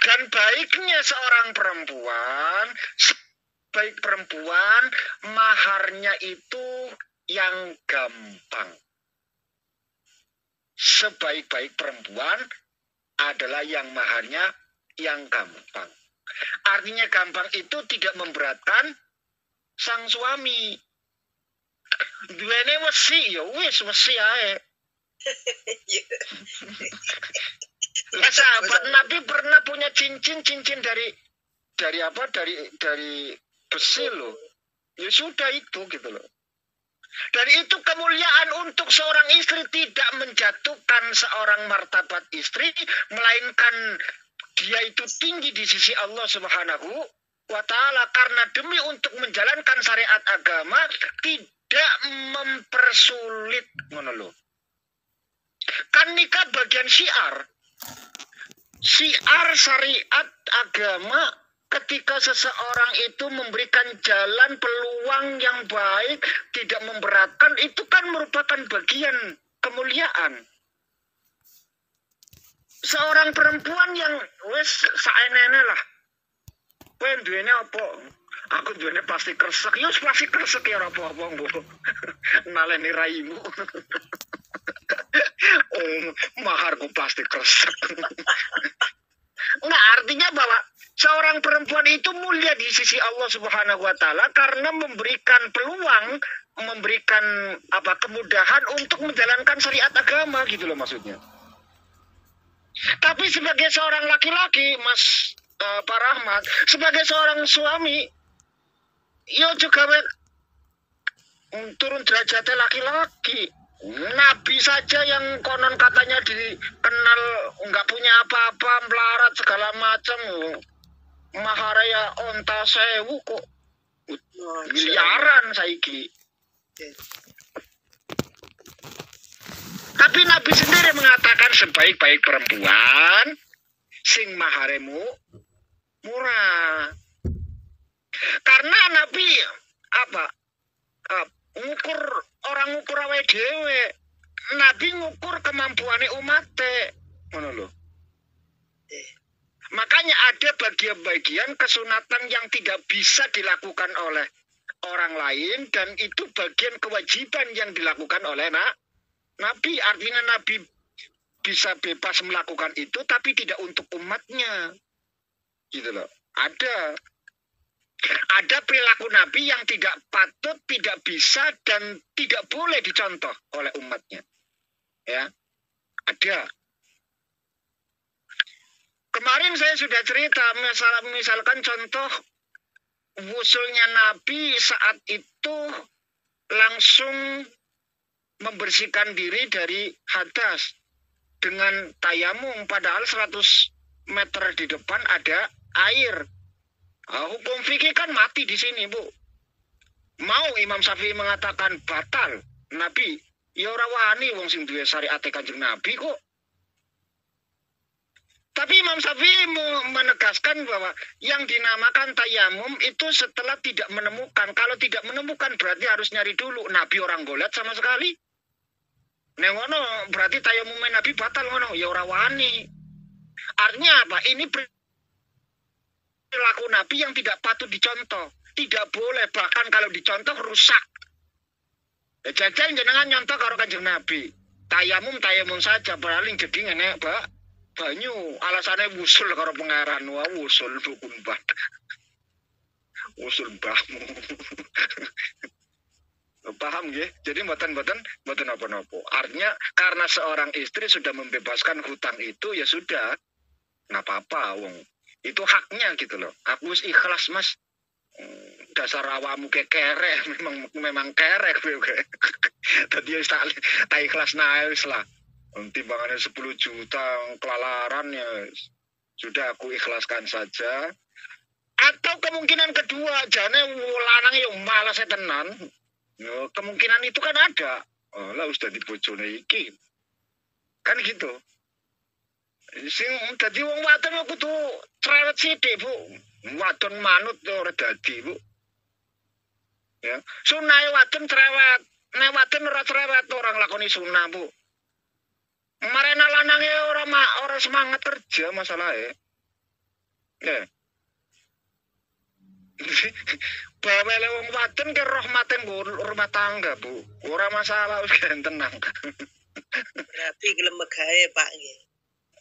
Dan baiknya seorang perempuan, sebaik perempuan, maharnya itu yang gampang. Sebaik-baik perempuan adalah yang maharnya yang gampang. Artinya gampang itu tidak memberatkan sang suami. Duene wesi ya wis wesi ae. Lah sahabat Nabi pernah punya cincin dari apa? Dari besi loh. Ya sudah itu gitu loh. Dan itu kemuliaan untuk seorang istri, tidak menjatuhkan seorang martabat istri, melainkan dia itu tinggi di sisi Allah Subhanahu wa ta'ala karena demi untuk menjalankan syariat agama tidak mempersulit, ngono lho. Kan nikah bagian syiar syariat agama. Ketika seseorang itu memberikan jalan peluang yang baik, tidak memberatkan, itu kan merupakan bagian kemuliaan. Seorang perempuan yang wis saenene lah. Kowe duwene apa? Aku duwene pasti kresek. Ya pasti kresek ya ora apa-apa nggo. Naleni raimu. Maharku pasti kresek. Nah, artinya bahwa seorang perempuan itu mulia di sisi Allah Subhanahu wa ta'ala karena memberikan peluang, memberikan kemudahan untuk menjalankan syariat agama gitu loh maksudnya. Tapi sebagai seorang laki-laki, Mas Pak Rahmat, sebagai seorang suami, yo juga turun derajatnya laki-laki. Nabi saja yang konon katanya dikenal nggak punya apa-apa, melarat segala macam, maharaya onta sewu kok miliaran saiki. Tapi Nabi sendiri mengatakan sebaik-baik perempuan sing maharemu murah. Karena Nabi ngukur orang ngukur awake dhewe. Nabi ngukur kemampuane umate, ngono lho. Makanya ada bagian-bagian kesunatan yang tidak bisa dilakukan oleh orang lain dan itu bagian kewajiban yang dilakukan oleh Nabi. Artinya Nabi bisa bebas melakukan itu tapi tidak untuk umatnya. Gitu loh. Ada perilaku Nabi yang tidak patut, tidak bisa, dan tidak boleh dicontoh oleh umatnya. Ya, ada. Kemarin saya sudah cerita, misalkan contoh wusulnya Nabi saat itu langsung membersihkan diri dari hadas dengan tayamum, padahal 100 meter di depan ada air. Hukum fikih kan mati di sini, Bu. Mau Imam Syafi'i mengatakan batal Nabi, ya ora wani wong sing duwe syariat Kanjeng Nabi kok. Tapi Imam Syafi'i menegaskan bahwa yang dinamakan tayamum itu setelah tidak menemukan. Kalau tidak menemukan berarti harus nyari dulu. Nabi orang golet sama sekali. Nah ngono berarti tayamumnya Nabi batal ngono. Ya ora wani. Artinya apa? Ini perilaku Nabi yang tidak patut dicontoh. Tidak boleh. Bahkan kalau dicontoh rusak. Jajal jenengan nyontoh karo Kanjeng Nabi. Tayamum saja. Paling jadi ngene Pak. Banyu alasannya wusul karo pangeran. Wah wusul dukun bat. Wusul mbahmu. Paham ya? Jadi mboten apa-apa. Artinya karena seorang istri sudah membebaskan hutang itu ya sudah. Nggak apa-apa wong. Itu haknya gitu loh. Aku ikhlas Mas. Dasar awamu kerek memang kerek. Tadi tak ikhlas naik lah. Timbangannya 10 juta kelalaran ya sudah aku ikhlaskan saja. Atau kemungkinan kedua jane lanang yang malas tenan. Ya, kemungkinan itu kan ada. Oh, lah sudah dibojone iki. Kan gitu. Sing dadi wong wadon kudu cerewet sithik, Bu. Wadon manut ora dadi, Bu. Ya, sunah wadon cerewet. Nek wadon ora cerewet orang lakoni sunah, Bu. Marena lanange ora semangat kerja masalahnya. Ya. Bawele wong wadon ke rahmaten rumah tangga, Bu. Ora masalah wis tenang. Berarti gelem megawe, Pak nggih.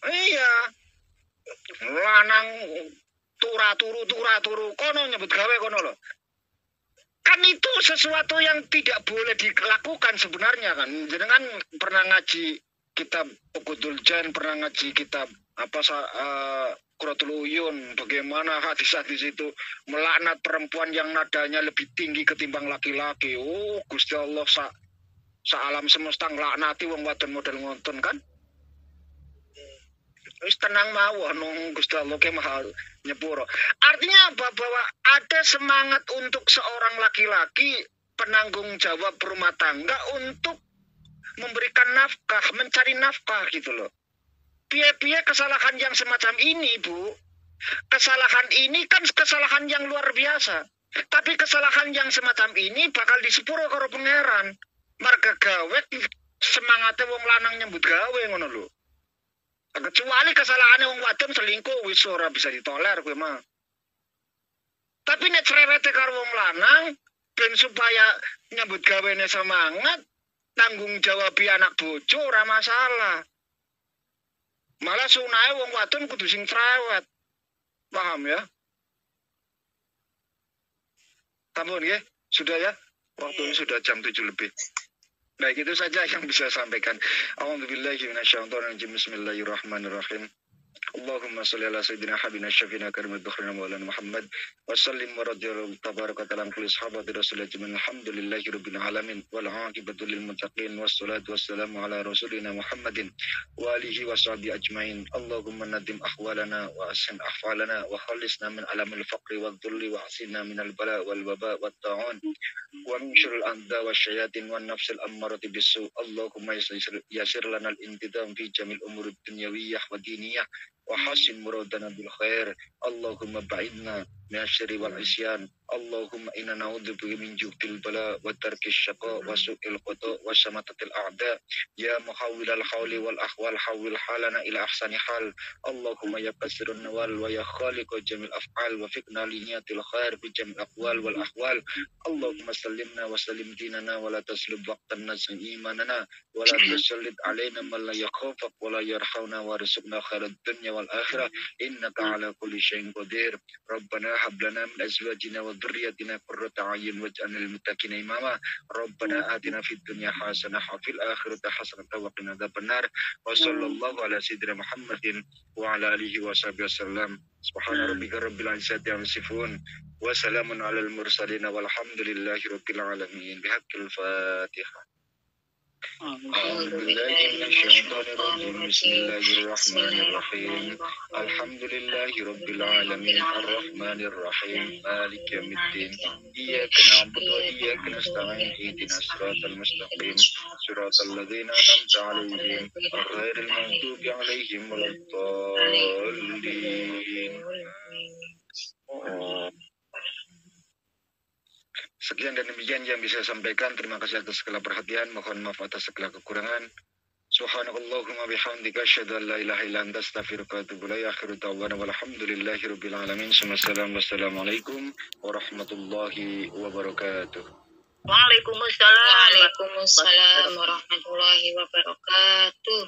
Iya. Lanang turu kono nyebut gawe kono lho. Kan itu sesuatu yang tidak boleh dilakukan sebenarnya kan. Jenengan pernah ngaji kitab Uqudul Jan, pernah ngaji kitab Quratul Uyun, bagaimana hadis-hadis itu melaknat perempuan yang nadanya lebih tinggi ketimbang laki-laki. Oh, Gusti Allah alam semesta nglaknati wong wadon model ngonten kan. Wis tenang mawon nang Gusti Allah ke maha nyepuro. Artinya apa? Bahwa ada semangat untuk seorang laki-laki penanggung jawab rumah tangga untuk memberikan nafkah, mencari nafkah gitu loh. Piye-piye kesalahan yang semacam ini, Bu. Kesalahan ini kan kesalahan yang luar biasa. Tapi kesalahan yang semacam ini bakal disepuro karo pangeran. Marga gawe semangate wong lanang nyambut gawe ngono lho. Kecuali kesalahannya wong wadon selingkuh wis ora bisa ditoler kowe mah. Tapi nek cerewete karo wong lanang ben supaya nyambut gawene semangat, tanggung jawab anak bojo ora masalah. Malah sunahe wong wadon kudu sing cerewet. Paham ya? Tampun ya? Sudah ya? Waktunya sudah jam 7 lebih. Baik, itu saja yang bisa saya sampaikan. A'udzubillahi minasyaitonirrajim. Bismillahirrahmanirrahim. Allahumma sholli ala sayyidina habibina syafiina karimad dhukhrina maulana Muhammad wa sallim wa radhiyallahu tabaraka ta'ala kulli sahabati rasulillah jami'an alhamdulillahi rabbil alamin wal 'aqibatu lil muttaqin wassalatu wassalamu ala rasulina Muhammadin wa alihi wa sahbihi ajmain. Allahumma nadim ahwalana wa ahsin ahwalana wa khallisna min alamil faqri wal dhulli wa asinna min al bala wal waba wat ta'un wa min syurril anda wasyayatin wan nafsil ammarati bisu. Allahumma yasir lana al intidam fi jamil umuri dunyawiyyah wa diniyah wa hasin muradana bil khair. Allahumma ba'idna min asyri wal isyan. Allahumma inna na'udzubika min juhdil bala wa tarkis syaqa wa su'il qada wa samatatil a'da. Ya muhawwilal hawli wal ahwal hawwil halana ila ahsani hal. Allahumma ya qasirun nawal wa ya khaliqa jamil af'al wa fiqna liniyatil khair bi jamil aqwal wal ahwal. Allahumma sallimna wa sallim dinana wa la taslib waqtanna san imanana wa la tusallid alaina man la yakhafak wa la yarhauna wa rizqna khairad dunya wal akhirah innaka ala kulli syai'in qadir. Rabbana hab lana min azwajina wa dhurriyyatina qurrata a'yun waj'alna lil muttaqina imama. Rabbana atina fid dunya hasanah wa fil akhirati hasanah wa qina adzabannar. Wa sallallahu ala sayyidina Muhammadin wa ala alihi wa sahbihi wasallam. Subhana rabbika rabbil izzati amma yasifun wa salamun alal mursalin walhamdulillahi rabbil alamin. Bihaqqil Fatihah. A'udzubillahi minasyaitonir rajim. Bismillahirrahmanirrahim. Alhamdulillahi rabbil alamin arrahmanir rahim maliki yaumiddin. Iyyaka na'budu wa iyyaka nasta'in ihdinas siratal mustaqim siratal ladzina an'amta 'alaihim ghairil maghdubi 'alaihim waladdallin. Sekian dan demikian yang bisa saya sampaikan. Terima kasih atas segala perhatian. Mohon maaf atas segala kekurangan. Subhanakallahumma bihamdika asyhadu an la ilaha illa anta astaghfiruka wa atubu ilaik. Akhiru da'wana walhamdulillahi rabbil alamin. Wassalamualaikum warahmatullahi wabarakatuh. Waalaikumsalam warahmatullahi wabarakatuh.